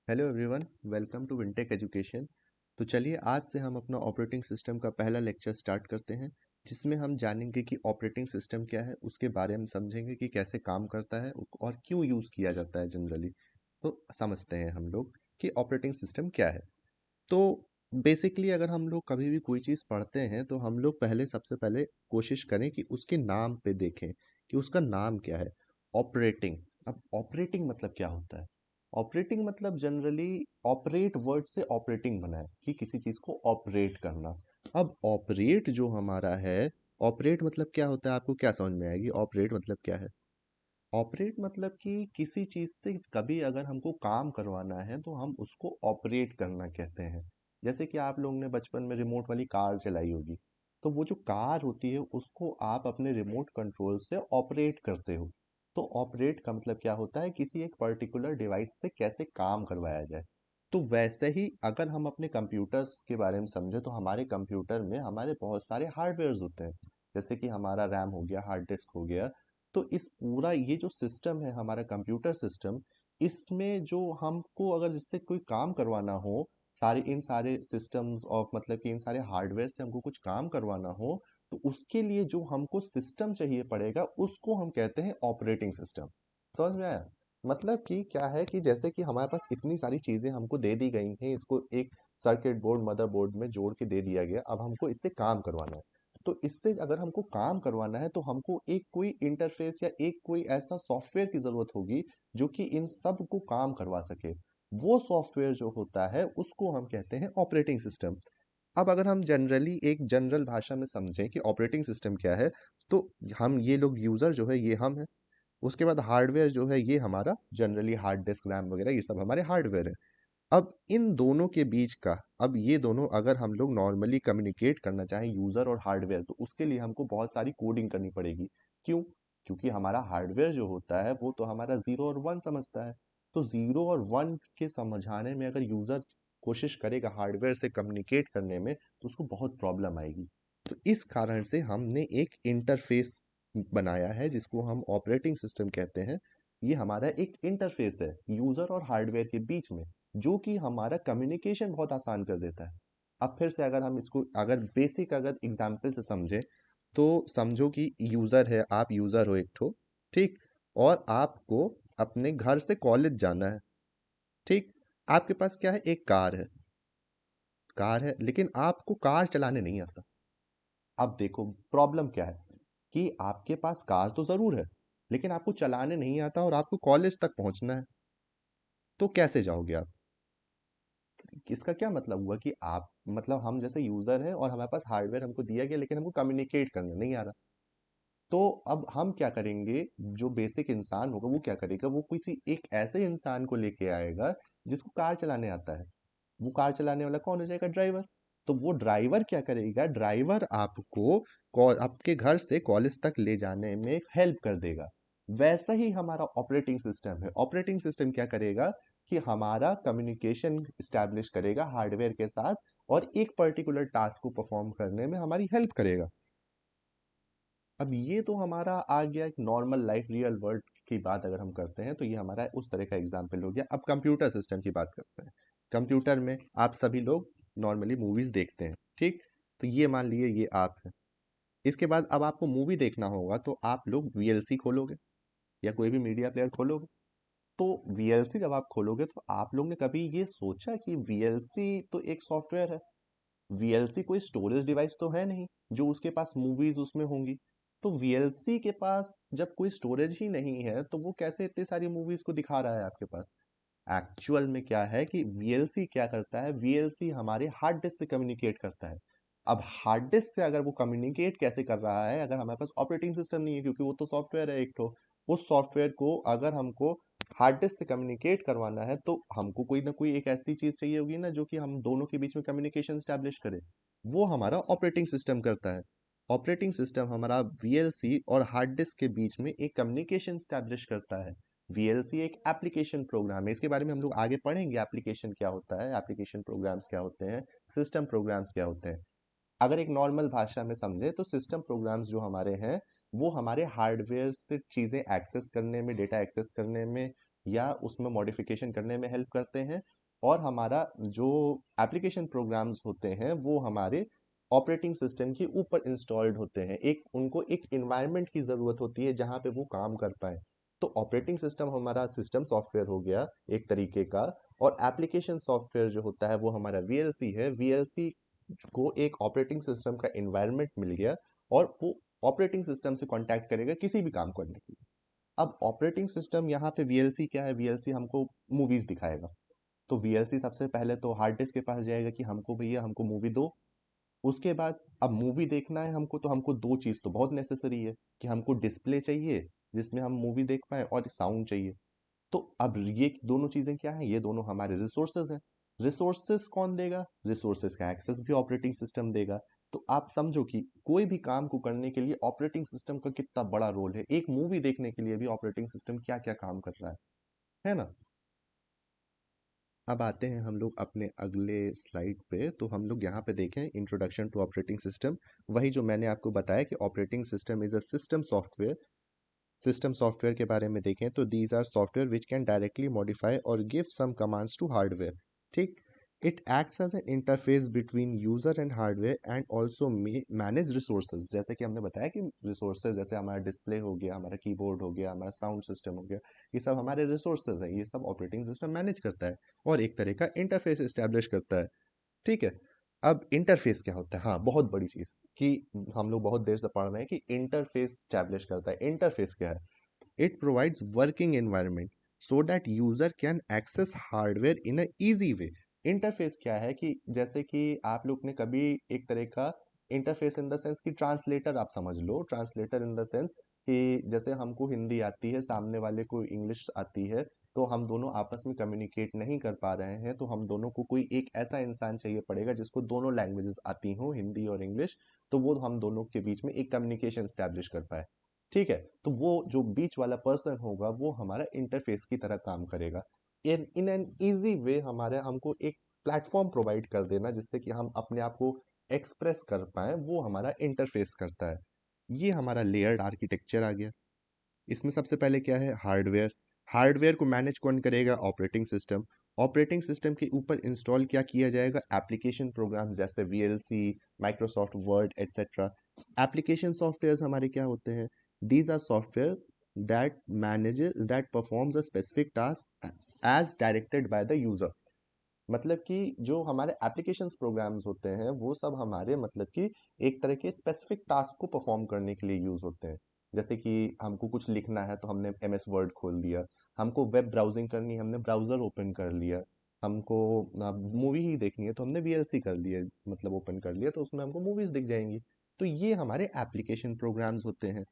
Hello everyone, welcome to Wintech Education. तो चलिए आज से हम अपना ऑपरेटिंग सिस्टम का पहला लेक्चर स्टार्ट करते हैं, जिसमें हम जानेंगे कि ऑपरेटिंग सिस्टम क्या है, उसके बारे में समझेंगे कि कैसे काम करता है और क्यों यूज़ किया जाता है जनरली। तो समझते हैं हम लोग कि ऑपरेटिंग सिस्टम क्या है। तो बेसिकली अगर हम लोग कभी भी कोई चीज़ पढ़ते हैं तो हम लोग पहले सबसे पहले कोशिश करें कि उसके नाम पे देखें कि उसका नाम क्या है। ऑपरेटिंग। अब ऑपरेटिंग मतलब क्या होता है? ऑपरेटिंग मतलब जनरली ऑपरेट वर्ड से ऑपरेटिंग बना है कि किसी चीज़ को ऑपरेट करना। अब ऑपरेट जो हमारा है, ऑपरेट मतलब क्या होता है, आपको क्या समझ में आएगी ऑपरेट मतलब क्या है? ऑपरेट मतलब कि किसी चीज़ से कभी अगर हमको काम करवाना है तो हम उसको ऑपरेट करना कहते हैं। जैसे कि आप लोगों ने बचपन में रिमोट वाली कार चलाई होगी, तो वो जो कार होती है उसको आप अपने रिमोट कंट्रोल से ऑपरेट करते हो। तो ऑपरेट का मतलब क्या होता है, किसी एक पर्टिकुलर डिवाइस से कैसे काम करवाया जाए। तो वैसे ही अगर हम अपने कंप्यूटर्स के बारे में समझे तो हमारे कंप्यूटर में हमारे बहुत सारे हार्डवेयर्स होते हैं। जैसे कि हमारा रैम हो गया, हार्ड डिस्क हो गया। तो इस पूरा ये जो सिस्टम है हमारा कंप्यूटर सिस्टम, इसमें जो हमको अगर जिससे कोई काम करवाना हो, सारे इन सारे सिस्टम्स ऑफ मतलब कि इन सारे हार्डवेयर से हमको कुछ काम करवाना हो, तो उसके लिए जो हमको सिस्टम चाहिए पड़ेगा उसको हम कहते हैं ऑपरेटिंग सिस्टम। समझ में आया? मतलब कि क्या है कि जैसे कि हमारे पास इतनी सारी चीजें हमको दे दी गई हैं, इसको एक सर्किट बोर्ड मदरबोर्ड में जोड़ के दे दिया गया, अब हमको इससे काम करवाना है। तो इससे अगर हमको काम करवाना है तो हमको एक कोई इंटरफेस या एक कोई ऐसा सॉफ्टवेयर की ज़रूरत होगी जो कि इन सब को काम करवा सके। वो सॉफ्टवेयर जो होता है उसको हम कहते हैं ऑपरेटिंग सिस्टम। अब अगर हम जनरली एक जनरल भाषा में समझें कि ऑपरेटिंग सिस्टम क्या है, तो हम ये लोग यूज़र जो है ये हम हैं। उसके बाद हार्डवेयर जो है ये हमारा जनरली हार्ड डिस्क रैम वगैरह ये सब हमारे हार्डवेयर है। अब इन दोनों के बीच का, अब ये दोनों अगर हम लोग नॉर्मली कम्युनिकेट करना चाहें यूज़र और हार्डवेयर, तो उसके लिए हमको बहुत सारी कोडिंग करनी पड़ेगी। क्यों? क्योंकि हमारा हार्डवेयर जो होता है वो तो हमारा ज़ीरो और वन समझता है। तो ज़ीरो और वन के समझाने में अगर यूज़र कोशिश करेगा हार्डवेयर से कम्युनिकेट करने में तो उसको बहुत प्रॉब्लम आएगी। तो इस कारण से हमने एक इंटरफेस बनाया है जिसको हम ऑपरेटिंग सिस्टम कहते हैं। ये हमारा एक इंटरफेस है यूज़र और हार्डवेयर के बीच में, जो कि हमारा कम्युनिकेशन बहुत आसान कर देता है। अब फिर से अगर हम इसको अगर बेसिक अगर एग्जाम्पल से समझें, तो समझो कि यूज़र है, आप यूज़र हो एक ठो, ठीक। और आपको अपने घर से कॉलेज जाना है, ठीक। आपके पास क्या है, एक कार है लेकिन आपको कार चलाने नहीं आता। अब देखो प्रॉब्लम क्या है कि आपके पास कार तो ज़रूर है लेकिन आपको चलाने नहीं आता और आपको कॉलेज तक पहुंचना है। तो कैसे जाओगे आप? इसका क्या मतलब हुआ कि आप मतलब हम जैसे यूजर हैं और हमारे पास हार्डवेयर हमको दिया गया लेकिन हमको कम्युनिकेट करने नहीं आ रहा। तो अब हम क्या करेंगे, जो बेसिक इंसान होगा वो क्या करेगा, वो किसी एक ऐसे इंसान को लेके आएगा जिसको कार चलाने आता है। वो कार चलाने वाला कौन हो जाएगा? ड्राइवर। तो वो ड्राइवर क्या करेगा, ड्राइवर आपको आपके घर से कॉलेज तक ले जाने में हेल्प कर देगा। वैसा ही हमारा ऑपरेटिंग सिस्टम है। ऑपरेटिंग सिस्टम क्या करेगा कि हमारा कम्युनिकेशन स्टैब्लिश करेगा हार्डवेयर के साथ और एक पर्टिकुलर टास्क को परफॉर्म करने में हमारी हेल्प करेगा। अब ये तो हमारा आ गया एक नॉर्मल लाइफ रियल वर्ल्ड की बात अगर हम करते हैं तो ये हमारा उस तरह का एग्जाम्पल हो गया। अब कंप्यूटर सिस्टम की बात करते हैं। कंप्यूटर में आप सभी लोग नॉर्मली मूवीज देखते हैं, ठीक। तो ये मान लिए ये आप है। इसके बाद अब आपको मूवी देखना होगा तो आप लोग वीएलसी खोलोगे या कोई भी मीडिया प्लेयर खोलोगे। तो वीएलसी जब आप खोलोगे तो आप लोग ने कभी ये सोचा कि वीएलसी तो एक सॉफ्टवेयर है, वीएलसी कोई स्टोरेज डिवाइस तो है नहीं जो उसके पास मूवीज उसमें होंगी। तो वीएलसी के पास जब कोई स्टोरेज ही नहीं है तो वो कैसे इतनी सारी मूवीज को दिखा रहा है आपके पास? एक्चुअल में क्या है कि वीएलसी क्या करता है, वीएलसी हमारे हार्ड डिस्क से कम्युनिकेट करता है। अब हार्ड डिस्क से अगर वो कम्युनिकेट कैसे कर रहा है, अगर हमारे पास ऑपरेटिंग सिस्टम नहीं है क्योंकि वो तो सॉफ्टवेयर है एक तो, उस सॉफ्टवेयर को अगर हमको हार्ड डिस्क से कम्युनिकेट करवाना है तो हमको कोई ना कोई एक ऐसी चीज चाहिए होगी ना जो कि हम दोनों के बीच में कम्युनिकेशन स्टैब्लिश करे। वो हमारा ऑपरेटिंग सिस्टम करता है। ऑपरेटिंग सिस्टम हमारा वीएलसी और हार्ड डिस्क के बीच में एक कम्युनिकेशन स्टैब्लिश करता है। वीएलसी एक एप्लीकेशन प्रोग्राम है, इसके बारे में हम लोग आगे पढ़ेंगे एप्लीकेशन क्या होता है, एप्लीकेशन प्रोग्राम्स क्या होते हैं, सिस्टम प्रोग्राम्स क्या होते हैं। अगर एक नॉर्मल भाषा में समझे तो सिस्टम प्रोग्राम्स जो हमारे हैं वो हमारे हार्डवेयर से चीज़ें एक्सेस करने में, डेटा एक्सेस करने में या उसमें मॉडिफिकेशन करने में हेल्प करते हैं, और हमारा जो एप्लीकेशन प्रोग्राम्स होते हैं वो हमारे ऑपरेटिंग सिस्टम के ऊपर इंस्टॉल्ड होते हैं। एक उनको एक इन्वायरमेंट की ज़रूरत होती है जहाँ पे वो काम कर पाएँ। तो ऑपरेटिंग सिस्टम हमारा सिस्टम सॉफ्टवेयर हो गया एक तरीके का, और एप्लीकेशन सॉफ्टवेयर जो होता है वो हमारा वीएलसी है। वीएलसी को एक ऑपरेटिंग सिस्टम का एनवायरनमेंट मिल गया, और वो ऑपरेटिंग सिस्टम से कांटेक्ट करेगा किसी भी काम करने के लिए। अब ऑपरेटिंग सिस्टम यहाँ पे वीएलसी क्या है, वीएलसी हमको मूवीज दिखाएगा। तो वीएलसी सबसे पहले तो हार्ड डिस्क के पास जाएगा कि हमको भैया हमको मूवी दो। उसके बाद अब मूवी देखना है हमको, तो हमको दो चीज़ तो बहुत नेसेसरी है, कि हमको डिस्प्ले चाहिए जिसमें हम मूवी देख पाए, और साउंड चाहिए। तो अब ये दोनों चीजें क्या हैं, ये दोनों हमारे रिसोर्सेज हैं। रिसोर्सेज कौन देगा, रिसोर्सेज का एक्सेस भी ऑपरेटिंग सिस्टम देगा। तो आप समझो कि कोई भी काम को करने के लिए ऑपरेटिंग सिस्टम का कितना बड़ा रोल है। एक मूवी देखने के लिए भी ऑपरेटिंग सिस्टम क्या क्या काम कर रहा है ना। अब आते हैं हम लोग अपने अगले स्लाइड पे। तो हम लोग यहाँ पे देखें इंट्रोडक्शन टू ऑपरेटिंग सिस्टम। वही जो मैंने आपको बताया कि operating system is a system software. System software के बारे में देखें तो these are software which can directly modify और give some commands to hardware. ठीक, it acts as an interface between user and hardware and also manage resources. जैसे कि हमने बताया कि रिसोर्सेज जैसे हमारा डिस्प्ले हो गया, हमारा कीबोर्ड हो गया, हमारा साउंड सिस्टम हो गया, ये सब हमारे रिसोर्सेज हैं। ये सब ऑपरेटिंग सिस्टम मैनेज करता है और एक तरह का इंटरफेस इस्टेब्लिश करता है। ठीक है, अब इंटरफेस क्या होता है, हाँ बहुत बड़ी चीज़ कि हम लोग बहुत देर से पढ़ रहे हैं कि इंटरफेस स्टैब्लिश करता है। इंटरफेस क्या है, it provides working environment so that user can access hardware in a easy way। Interface क्या है कि जैसे कि आप लोग ने कभी एक तरह का इंटरफेस इन द सेंस कि ट्रांसलेटर आप समझ लो। ट्रांसलेटर इन द सेंस कि जैसे हमको हिंदी आती है, सामने वाले को इंग्लिश आती है, तो हम दोनों आपस में कम्युनिकेट नहीं कर पा रहे हैं, तो हम दोनों को कोई एक ऐसा इंसान चाहिए पड़ेगा जिसको दोनों लैंग्वेजेस आती हो, हिंदी और इंग्लिश। तो वो हम दोनों के बीच में एक कम्युनिकेशन स्टैब्लिश कर पाए। ठीक है, तो वो जो बीच वाला पर्सन होगा वो हमारा इंटरफेस की तरह काम करेगा। इन इन एन इजी वे हमारे हमको एक प्लेटफॉर्म प्रोवाइड कर देना जिससे कि हम अपने आप को एक्सप्रेस कर पाए, वो हमारा इंटरफेस करता है। ये हमारा लेयर्ड आर्किटेक्चर आ गया। इसमें सबसे पहले क्या है, हार्डवेयर। हार्डवेयर को मैनेज कौन करेगा, ऑपरेटिंग सिस्टम। ऑपरेटिंग सिस्टम के ऊपर इंस्टॉल क्या किया जाएगा, एप्लीकेशन प्रोग्राम जैसे VLC, Microsoft Word etcetera. Application software हमारे क्या होते हैं, these are software that manages that performs a specific task as directed by the user. मतलब कि जो हमारे एप्लीकेशंस प्रोग्राम्स होते हैं वो सब हमारे मतलब कि एक तरह के स्पेसिफिक टास्क को परफॉर्म करने के लिए यूज होते हैं। जैसे कि हमको कुछ लिखना है तो हमने एमएस वर्ड खोल दिया, हमको वेब ब्राउजिंग करनी है हमने ब्राउजर ओपन कर लिया, हमको मूवी ही देखनी है तो हमने वीएलसी कर लिया, मतलब ओपन कर लिया तो उसमें हमको मूवीज दिख जाएंगी। तो ये हमारे एप्लीकेशन प्रोग्राम्स होते हैं।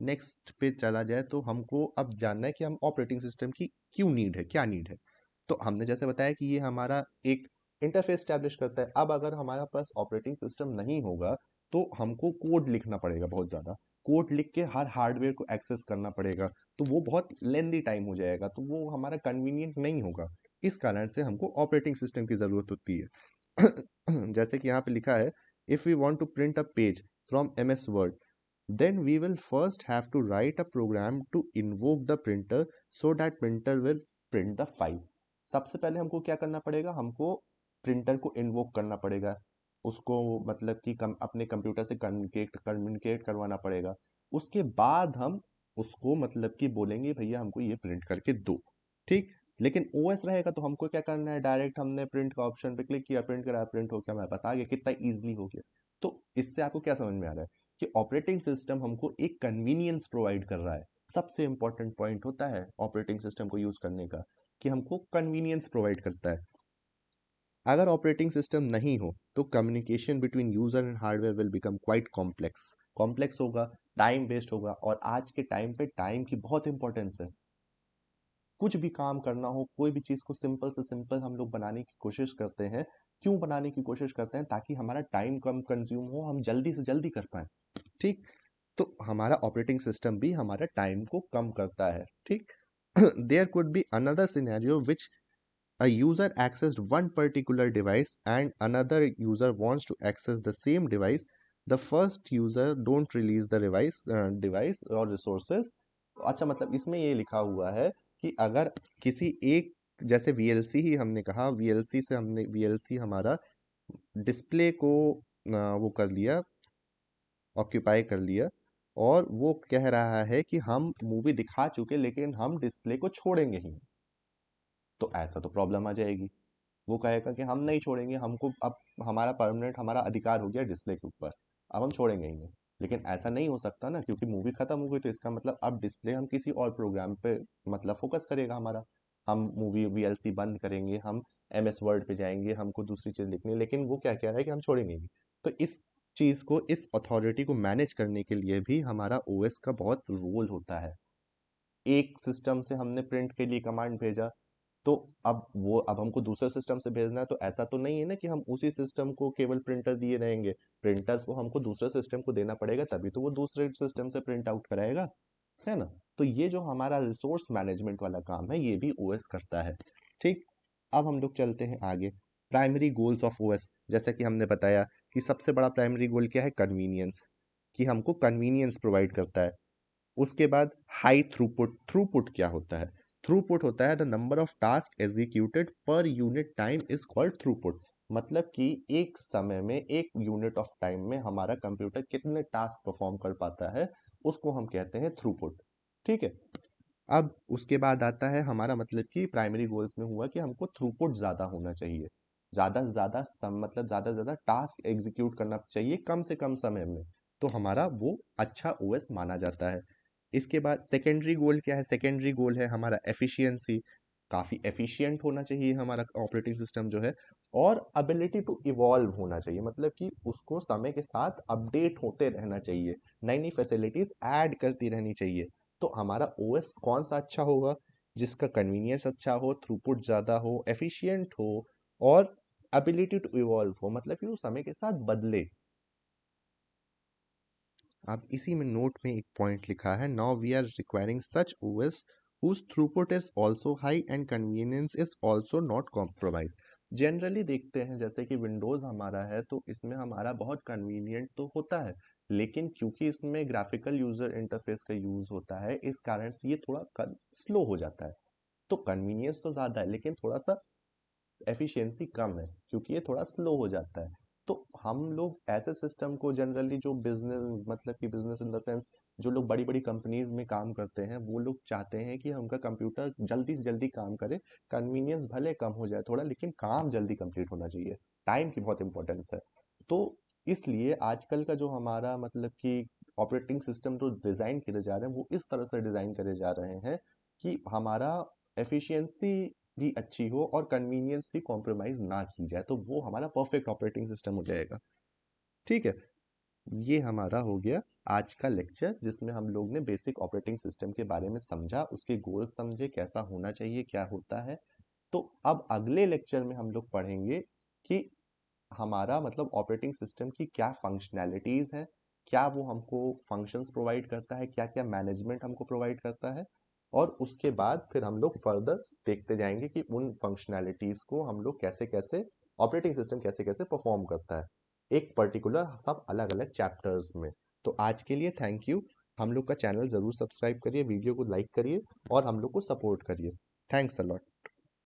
नेक्स्ट पे चला जाए तो हमको अब जानना है कि हम ऑपरेटिंग सिस्टम की क्यों नीड है, क्या नीड है। तो हमने जैसे बताया कि ये हमारा एक इंटरफेस स्टैब्लिश करता है। अब अगर हमारा पास ऑपरेटिंग सिस्टम नहीं होगा तो हमको कोड लिखना पड़ेगा, बहुत ज़्यादा कोड लिख के हर हार्डवेयर को एक्सेस करना पड़ेगा, तो वो बहुत लेंदी टाइम हो जाएगा, तो वो हमारा कन्वीनियंट नहीं होगा। इस कारण से हमको ऑपरेटिंग सिस्टम की ज़रूरत होती है। जैसे कि यहाँ पे लिखा है, if we want to print a page from MS Word, then we will first have to write a program to invoke the printer so that printer will print the file। सबसे पहले हमको क्या करना पड़ेगा, हमको प्रिंटर को invoke करना पड़ेगा, उसको मतलब कि अपने कंप्यूटर से कम्युनिकेट करवाना पड़ेगा। उसके बाद हम उसको मतलब कि बोलेंगे भैया हमको ये प्रिंट करके दो। ठीक, लेकिन ओएस रहेगा तो हमको क्या करना है, डायरेक्ट हमने प्रिंट का ऑप्शन पे क्लिक किया, प्रिंट करा, प्रिंट होकर हमारे पास आ गया, कितना ईजिली हो गया। तो इससे आपको क्या समझ में आ रहा है कि ऑपरेटिंग सिस्टम हमको एक कन्वीनियंस प्रोवाइड कर रहा है। सबसे इंपॉर्टेंट पॉइंट होता है ऑपरेटिंग सिस्टम को यूज करने का कि हमको कन्वीनियंस प्रोवाइड करता है। अगर ऑपरेटिंग सिस्टम नहीं हो तो communication between user and hardware will become quite complex. Complex होगा, टाइम वेस्ट होगा, और आज के टाइम पे टाइम की बहुत इंपॉर्टेंस है। कुछ भी काम करना हो, कोई भी चीज़ को सिंपल से सिंपल हम लोग बनाने की कोशिश करते हैं। क्यों बनाने की कोशिश करते हैं, ताकि हमारा टाइम कम कंज्यूम हो, हम जल्दी से जल्दी कर पाए। ठीक, तो हमारा ऑपरेटिंग सिस्टम भी हमारा टाइम को कम करता है। ठीक, there could be another scenario which a user accessed one particular device and another user wants to access the same device। the first user don't release the device or resources। अच्छा, मतलब इसमें ये लिखा हुआ है कि अगर किसी एक, जैसे वीएलसी ही हमने कहा, वीएलसी हमारा डिस्प्ले को वो कर लिया, ऑक्यूपाई कर लिया, और वो कह रहा है कि हम मूवी दिखा चुके लेकिन हम डिस्प्ले को छोड़ेंगे ही नहीं, तो ऐसा तो प्रॉब्लम आ जाएगी। वो कहेगा कि हम नहीं छोड़ेंगे, हमको अब हमारा परमानेंट हमारा अधिकार हो गया डिस्प्ले के ऊपर, अब हम छोड़ेंगे ही नहीं। लेकिन ऐसा नहीं हो सकता ना, क्योंकि मूवी खत्म हो गई, तो इसका मतलब अब डिस्प्ले हम किसी और प्रोग्राम पे मतलब फोकस करेगा हमारा। हम मूवी वीएलसी बंद करेंगे, हम एमएस वर्ड पे जाएंगे, हमको दूसरी चीज लिखनी है, लेकिन वो क्या कह रहा है कि हम छोड़ेंगे नहीं। तो इस चीज को, इस अथॉरिटी को मैनेज करने के लिए भी हमारा ओएस का बहुत रोल होता है। एक सिस्टम से हमने प्रिंट के लिए कमांड भेजा, तो अब हमको दूसरे सिस्टम से भेजना है, तो ऐसा तो नहीं है ना कि हम उसी सिस्टम को केवल प्रिंटर दिए रहेंगे। प्रिंटर को हमको दूसरे सिस्टम को देना पड़ेगा, तभी तो वो दूसरे सिस्टम से प्रिंट आउट कराएगा, है ना। तो ये जो हमारा रिसोर्स मैनेजमेंट वाला काम है, ये भी ओएस करता है। ठीक, अब हम लोग चलते हैं आगे। प्राइमरी गोल्स ऑफ ओएस, जैसा कि हमने बताया कि सबसे बड़ा प्राइमरी गोल क्या है, कन्वीनियंस, कि हमको कन्वीनियंस प्रोवाइड करता है। उसके बाद हाई थ्रूपुट। थ्रूपुट क्या होता है, थ्रूपुट होता है the number of task executed per unit time is called throughput. मतलब कि एक समय में, एक यूनिट ऑफ टाइम में हमारा कंप्यूटर कितने टास्क परफॉर्म कर पाता है, उसको हम कहते हैं थ्रूपुट। ठीक है, अब उसके बाद आता है हमारा मतलब कि प्राइमरी गोल्स में हुआ कि हमको थ्रूपुट ज़्यादा होना चाहिए, ज़्यादा से ज़्यादा मतलब ज़्यादा से ज़्यादा टास्क एग्जीक्यूट करना चाहिए कम से कम समय में, तो हमारा वो अच्छा ओएस माना जाता है। इसके बाद सेकेंडरी गोल क्या है, सेकेंडरी गोल है हमारा एफिशिएंसी, काफ़ी एफिशिएंट होना चाहिए हमारा ऑपरेटिंग सिस्टम जो है, और एबिलिटी टू इवॉल्व होना चाहिए, मतलब कि उसको समय के साथ अपडेट होते रहना चाहिए, नई नई फैसिलिटीज़ ऐड करती रहनी चाहिए। तो हमारा ओएस कौन सा अच्छा होगा, जिसका कन्वीनियंस अच्छा हो, थ्रूपुट ज़्यादा हो, एफिशिएंट हो, और एबिलिटी टू इवॉल्व हो, मतलब कि वो समय के साथ बदले। अब इसी में नोट में एक पॉइंट लिखा है, now we are requiring such OS whose throughput is also high and convenience is also not compromised। Generally देखते हैं जैसे कि विंडोज़ हमारा है, तो इसमें हमारा बहुत कन्वीनियंट तो होता है, लेकिन क्योंकि इसमें ग्राफिकल यूज़र इंटरफेस का यूज़ होता है, इस कारण से ये थोड़ा स्लो हो जाता है। तो कन्वीनियंस तो ज़्यादा है, लेकिन थोड़ा सा एफिशिएंसी कम है, क्योंकि ये थोड़ा स्लो हो जाता है। तो हम लोग ऐसे सिस्टम को जनरली, जो बिजनेस मतलब कि बिजनेस इन द सेंस, जो लोग बड़ी बड़ी कंपनीज में काम करते हैं, वो लोग चाहते हैं कि उनका कंप्यूटर जल्दी से जल्दी काम करे, कन्वीनियंस भले कम हो जाए थोड़ा, लेकिन काम जल्दी कंप्लीट होना चाहिए, टाइम की बहुत इंपॉर्टेंस है। तो इसलिए आजकल का जो हमारा मतलब कि ऑपरेटिंग सिस्टम जो डिज़ाइन करे जा रहे हैं, वो इस तरह से डिज़ाइन करे जा रहे हैं कि हमारा एफिशिएंसी भी अच्छी हो और कन्वीनियंस भी कॉम्प्रोमाइज ना की जाए, तो वो हमारा परफेक्ट ऑपरेटिंग सिस्टम हो जाएगा। ठीक है, ये हमारा हो गया आज का लेक्चर, जिसमें हम लोग ने बेसिक ऑपरेटिंग सिस्टम के बारे में समझा, उसके गोल समझे, कैसा होना चाहिए, क्या होता है। तो अब अगले लेक्चर में हम लोग पढ़ेंगे कि हमारा मतलब ऑपरेटिंग सिस्टम की क्या फंक्शनैलिटीज है, क्या वो हमको फंक्शंस प्रोवाइड करता है, क्या क्या मैनेजमेंट हमको प्रोवाइड करता है, और उसके बाद फिर हम लोग फर्दर देखते जाएंगे कि उन फंक्शनैलिटीज को हम लोग कैसे कैसे, ऑपरेटिंग सिस्टम कैसे कैसे परफॉर्म करता है, एक पर्टिकुलर सब अलग अलग चैप्टर्स में। तो आज के लिए थैंक यू। हम लोग का चैनल ज़रूर सब्सक्राइब करिए, वीडियो को लाइक करिए, और हम लोग को सपोर्ट करिए। Thanks a lot.